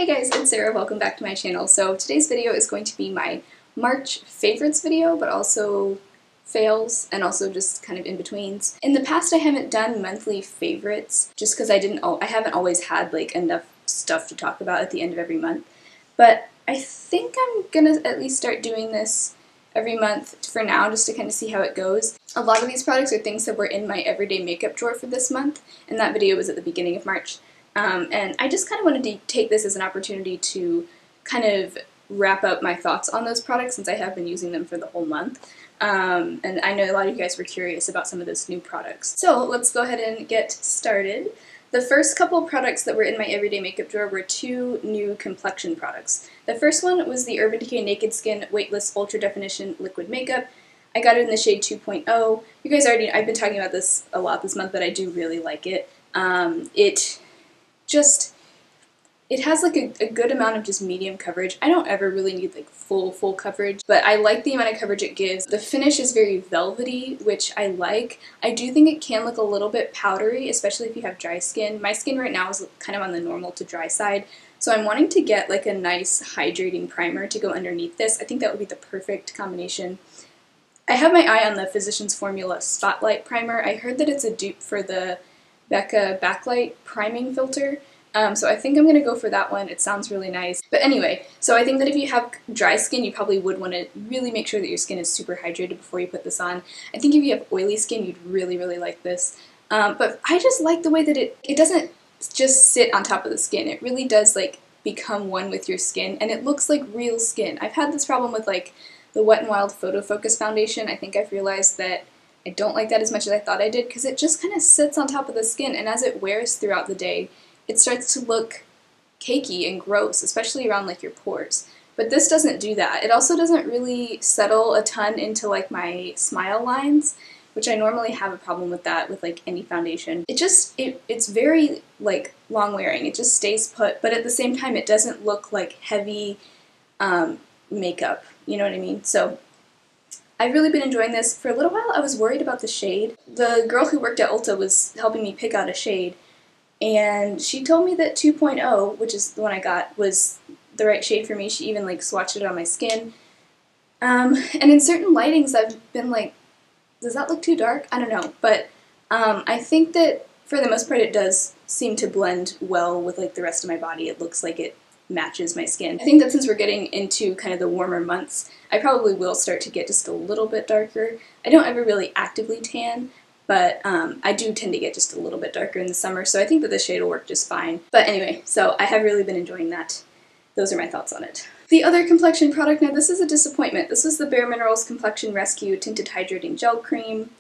Hey guys, it's Sarah. Welcome back to my channel. So today's video is going to be my March favorites video, but also fails and also just kind of in-betweens. In the past I haven't done monthly favorites just because I haven't always had like enough stuff to talk about at the end of every month. But I think I'm gonna at least start doing this every month for now just to kind of see how it goes. A lot of these products are things that were in my everyday makeup drawer for this month, and that video was at the beginning of March. And I just kind of wanted to take this as an opportunity to kind of wrap up my thoughts on those products since I have been using them for the whole month. And I know a lot of you guys were curious about some of those new products. So let's go ahead and get started. The first couple products that were in my everyday makeup drawer were two new Complexion products. The first one was the Urban Decay Naked Skin Weightless Ultra Definition Liquid Makeup. I got it in the shade 2.0. You guys I've been talking about this a lot this month, but I do really like it. It has like a good amount of just medium coverage. I don't ever really need like full coverage, but I like the amount of coverage it gives. The finish is very velvety, which I like. I do think it can look a little bit powdery, especially if you have dry skin. My skin right now is kind of on the normal to dry side, so I'm wanting to get like a nice hydrating primer to go underneath this. I think that would be the perfect combination. I have my eye on the Physicians Formula Spotlight Primer. I heard that it's a dupe for the Becca Backlight Priming Filter, so I think I'm going to go for that one. It sounds really nice. But anyway, so I think that if you have dry skin, you probably would want to really make sure that your skin is super hydrated before you put this on. I think if you have oily skin, you'd really like this. But I just like the way that it doesn't just sit on top of the skin. It really does like become one with your skin, and it looks like real skin. I've had this problem with like the Wet n Wild Photo Focus Foundation. I think I've realized that I don't like that as much as I thought I did because it just kind of sits on top of the skin, and as it wears throughout the day, it starts to look cakey and gross, especially around like your pores. But this doesn't do that. It also doesn't really settle a ton into like my smile lines, which I normally have a problem with that with like any foundation. It's very like long wearing. It just stays put, but at the same time it doesn't look like heavy makeup. You know what I mean? So I've really been enjoying this. For a little while I was worried about the shade. The girl who worked at Ulta was helping me pick out a shade, and she told me that 2.0, which is the one I got, was the right shade for me. She even like swatched it on my skin. And in certain lightings I've been like, does that look too dark? I don't know, but I think that for the most part it does seem to blend well with like the rest of my body. It looks like it matches my skin. I think that since we're getting into kind of the warmer months, I probably will start to get just a little bit darker. I don't ever really actively tan, but I do tend to get just a little bit darker in the summer, so I think that this shade will work just fine. But anyway, so I have really been enjoying that. Those are my thoughts on it. The other Complexion product, now this is a disappointment. This is the BareMinerals Complexion Rescue Tinted Hydrating Gel Cream.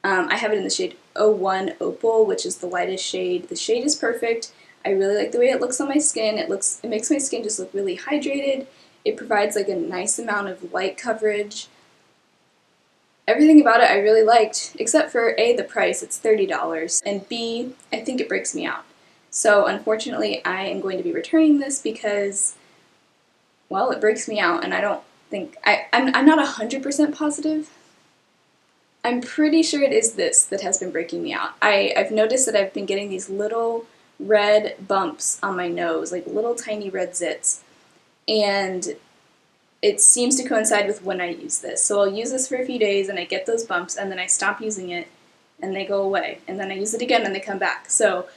I have it in the shade 01 Opal, which is the lightest shade. The shade is perfect. I really like the way it looks on my skin. It makes my skin just look really hydrated. It provides like a nice amount of light coverage. Everything about it I really liked, except for A, the price, it's $30, and B, I think it breaks me out. So unfortunately I am going to be returning this because, well, it breaks me out, and I don't think, I'm not 100% positive. I'm pretty sure it is this that has been breaking me out. I've noticed that I've been getting these little red bumps on my nose, like little tiny red zits, and it seems to coincide with when I use this. So I'll use this for a few days and I get those bumps, and then I stop using it and they go away, and then I use it again and they come back. So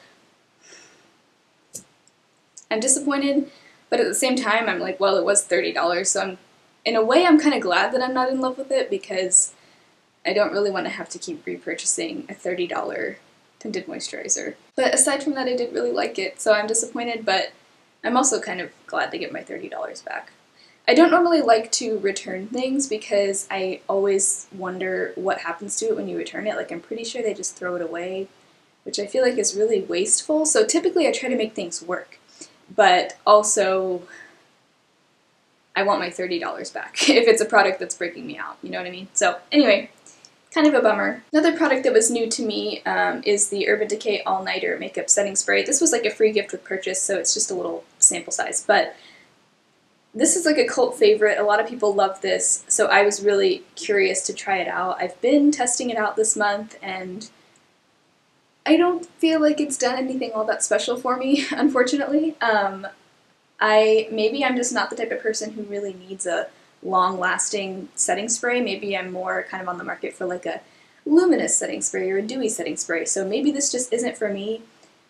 I'm disappointed, but at the same time I'm like, well, it was $30, so in a way I'm kind of glad that I'm not in love with it because I don't really want to have to keep repurchasing a $30 tinted moisturizer. But aside from that, I did really like it, so I'm disappointed, but I'm also kind of glad to get my $30 back. I don't normally like to return things because I always wonder what happens to it when you return it. Like, I'm pretty sure they just throw it away, which I feel like is really wasteful. So typically I try to make things work, but also I want my $30 back if it's a product that's breaking me out, you know what I mean? So anyway, kind of a bummer. Another product that was new to me is the Urban Decay All Nighter Makeup Setting Spray. This was like a free gift with purchase, so it's just a little sample size, but this is like a cult favorite. A lot of people love this, so I was really curious to try it out. I've been testing it out this month, and I don't feel like it's done anything all that special for me, unfortunately. Maybe I'm just not the type of person who really needs a long-lasting setting spray. Maybe I'm more kind of on the market for like a luminous setting spray or a dewy setting spray, so maybe this just isn't for me,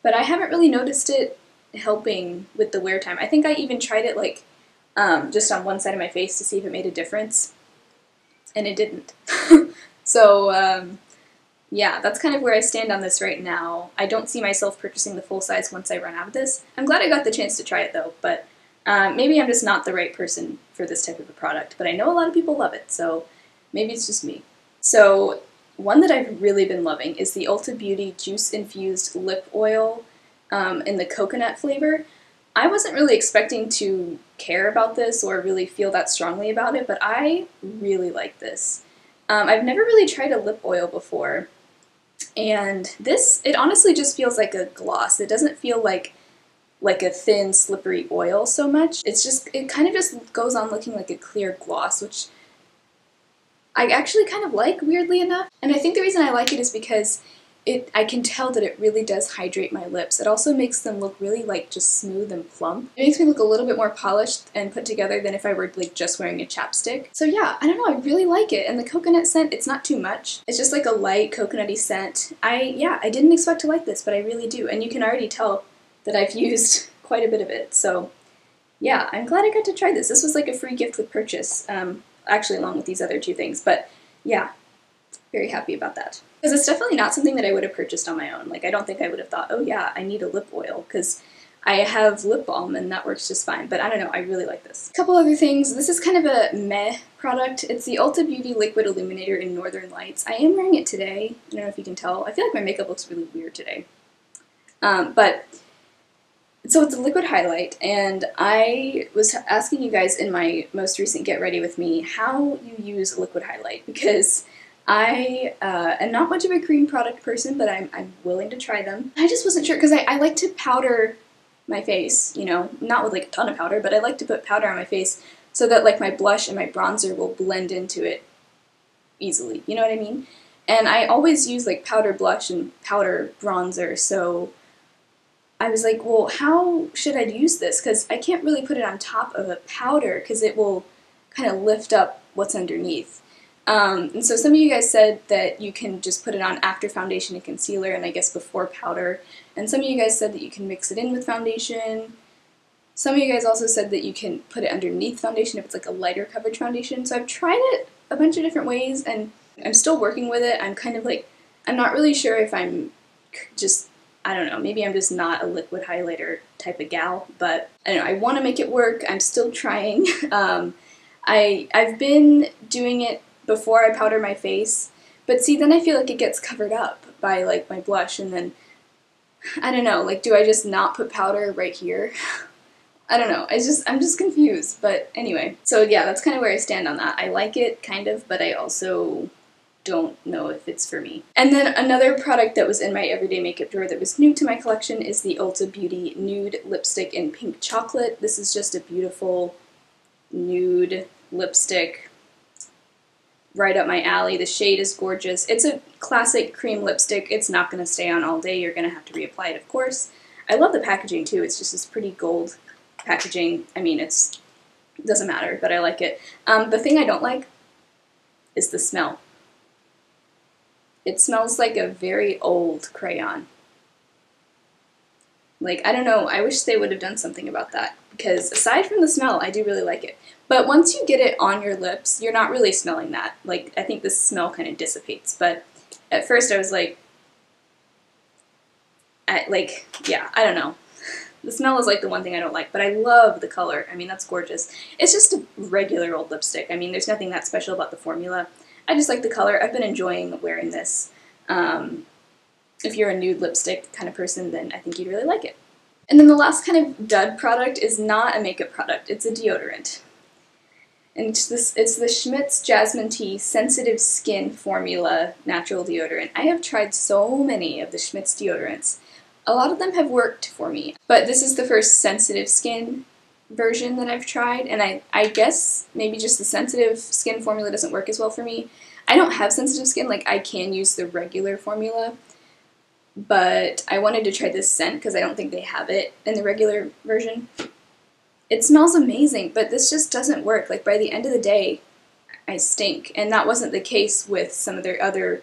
but I haven't really noticed it helping with the wear time. I think I even tried it like just on one side of my face to see if it made a difference, and it didn't. So yeah, that's kind of where I stand on this right now. I don't see myself purchasing the full size once I run out of this. I'm glad I got the chance to try it though, but maybe I'm just not the right person for this type of a product, but I know a lot of people love it, so maybe it's just me. So one that I've really been loving is the Ulta Beauty Juice Infused Lip Oil in the coconut flavor. I wasn't really expecting to care about this or really feel that strongly about it, but I really like this. I've never really tried a lip oil before, and this, it honestly just feels like a gloss. It doesn't feel like a thin, slippery oil so much. It kind of just goes on looking like a clear gloss, which I actually kind of like, weirdly enough. And I think the reason I like it is because I can tell that it really does hydrate my lips. It also makes them look really like just smooth and plump. It makes me look a little bit more polished and put together than if I were like just wearing a chapstick. So yeah, I don't know, I really like it. And the coconut scent, it's not too much. It's just like a light coconutty scent. I didn't expect to like this, but I really do. And you can already tell that I've used quite a bit of it. So yeah, I'm glad I got to try this. This was like a free gift with purchase, actually along with these other two things. But yeah, very happy about that. Because it's definitely not something that I would have purchased on my own. Like, I don't think I would have thought, oh yeah, I need a lip oil, because I have lip balm and that works just fine. But I don't know, I really like this. A couple other things. This is kind of a meh product. It's the Ulta Beauty Liquid Illuminator in Northern Lights. I am wearing it today. I don't know if you can tell. I feel like my makeup looks really weird today. So it's a liquid highlight, and I was asking you guys in my most recent Get Ready With Me how you use liquid highlight, because I am not much of a cream product person, but I'm willing to try them. I just wasn't sure, because I like to powder my face, you know, not with like a ton of powder, but I like to put powder on my face so that like my blush and my bronzer will blend into it easily, you know what I mean? And I always use like powder blush and powder bronzer, so I was like, well, how should I use this? Because I can't really put it on top of a powder because it will kind of lift up what's underneath. And so some of you guys said that you can just put it on after foundation and concealer, and I guess before powder. And some of you guys said that you can mix it in with foundation. Some of you guys also said that you can put it underneath foundation if it's like a lighter coverage foundation. So I've tried it a bunch of different ways, and I'm still working with it. I'm kind of like, I'm not really sure if I'm just, I don't know, maybe I'm just not a liquid highlighter type of gal, but I don't know, I want to make it work. I'm still trying. I've been doing it before I powder my face, but see, then I feel like it gets covered up by like my blush, and then, I don't know, like, do I just not put powder right here? I don't know, I'm just confused, but anyway. So yeah, that's kind of where I stand on that. I like it, kind of, but I also don't know if it's for me. And then another product that was in my everyday makeup drawer that was new to my collection is the Ulta Beauty Nude Lipstick in Pink Chocolate. This is just a beautiful nude lipstick, right up my alley. The shade is gorgeous. It's a classic cream lipstick. It's not going to stay on all day. You're going to have to reapply it, of course. I love the packaging too. It's just this pretty gold packaging. I mean, it doesn't matter, but I like it. The thing I don't like is the smell. It smells like a very old crayon. Like, I don't know, I wish they would have done something about that, because aside from the smell, I do really like it. But once you get it on your lips, you're not really smelling that. Like, I think the smell kind of dissipates, but at first I was like, yeah, I don't know. The smell is like the one thing I don't like, but I love the color. I mean, that's gorgeous. It's just a regular old lipstick. I mean, there's nothing that special about the formula. I just like the color. I've been enjoying wearing this. If you're a nude lipstick kind of person, then I think you'd really like it. And then the last kind of dud product is not a makeup product. It's a deodorant. And it's the Schmidt's Jasmine Tea Sensitive Skin Formula Natural Deodorant. I have tried so many of the Schmidt's deodorants. A lot of them have worked for me, but this is the first sensitive skin version that I've tried, and I guess maybe just the sensitive skin formula doesn't work as well for me. I don't have sensitive skin, like I can use the regular formula, but I wanted to try this scent because I don't think they have it in the regular version. it smells amazing, but this just doesn't work. Like, by the end of the day, I stink. And that wasn't the case with some of their other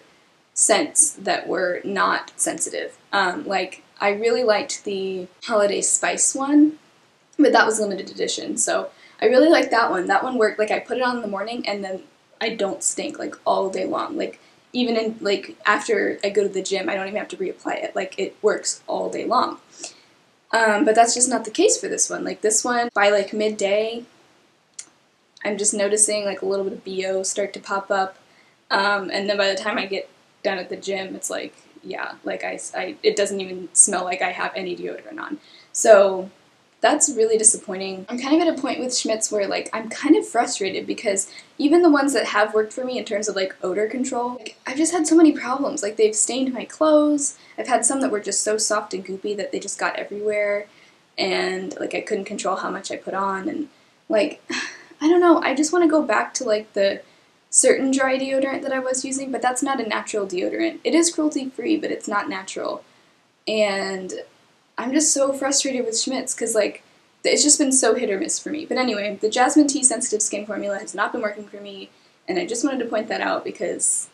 scents that were not sensitive. Like, I really liked the Holiday Spice one, but that was limited edition, so I really liked that one. That one worked. Like, I put it on in the morning, and then I don't stink, like, all day long. Like, even in, like, after I go to the gym, I don't even have to reapply it. Like, it works all day long. But that's just not the case for this one. Like, this one, by, like, midday, I'm just noticing, like, a little bit of BO start to pop up, and then by the time I get done at the gym, it's like, yeah, like, it doesn't even smell like I have any deodorant on. So that's really disappointing. I'm kind of at a point with Schmidt's where, like, I'm kind of frustrated because even the ones that have worked for me in terms of, like, odor control, like, I've just had so many problems. Like, they've stained my clothes. I've had some that were just so soft and goopy that they just got everywhere, and, like, I couldn't control how much I put on, and, like, I don't know, I just want to go back to, like, the certain dry deodorant that I was using, but that's not a natural deodorant. It is cruelty-free, but it's not natural. And I'm just so frustrated with Schmidt's because, like, it's just been so hit or miss for me. But anyway, the Jasmine Tea Sensitive Skin Formula has not been working for me, and I just wanted to point that out because,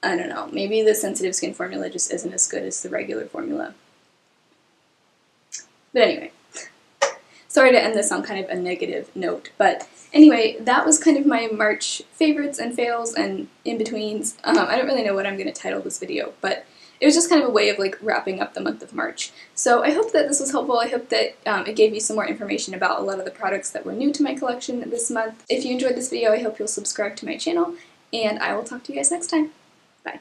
I don't know, maybe the Sensitive Skin Formula just isn't as good as the regular formula. But anyway, sorry to end this on kind of a negative note, but anyway, that was kind of my March favorites and fails and in-betweens. I don't really know what I'm going to title this video, but it was just kind of a way of, like, wrapping up the month of March. So I hope that this was helpful. I hope that it gave you some more information about a lot of the products that were new to my collection this month. If you enjoyed this video, I hope you'll subscribe to my channel, and I will talk to you guys next time. Bye.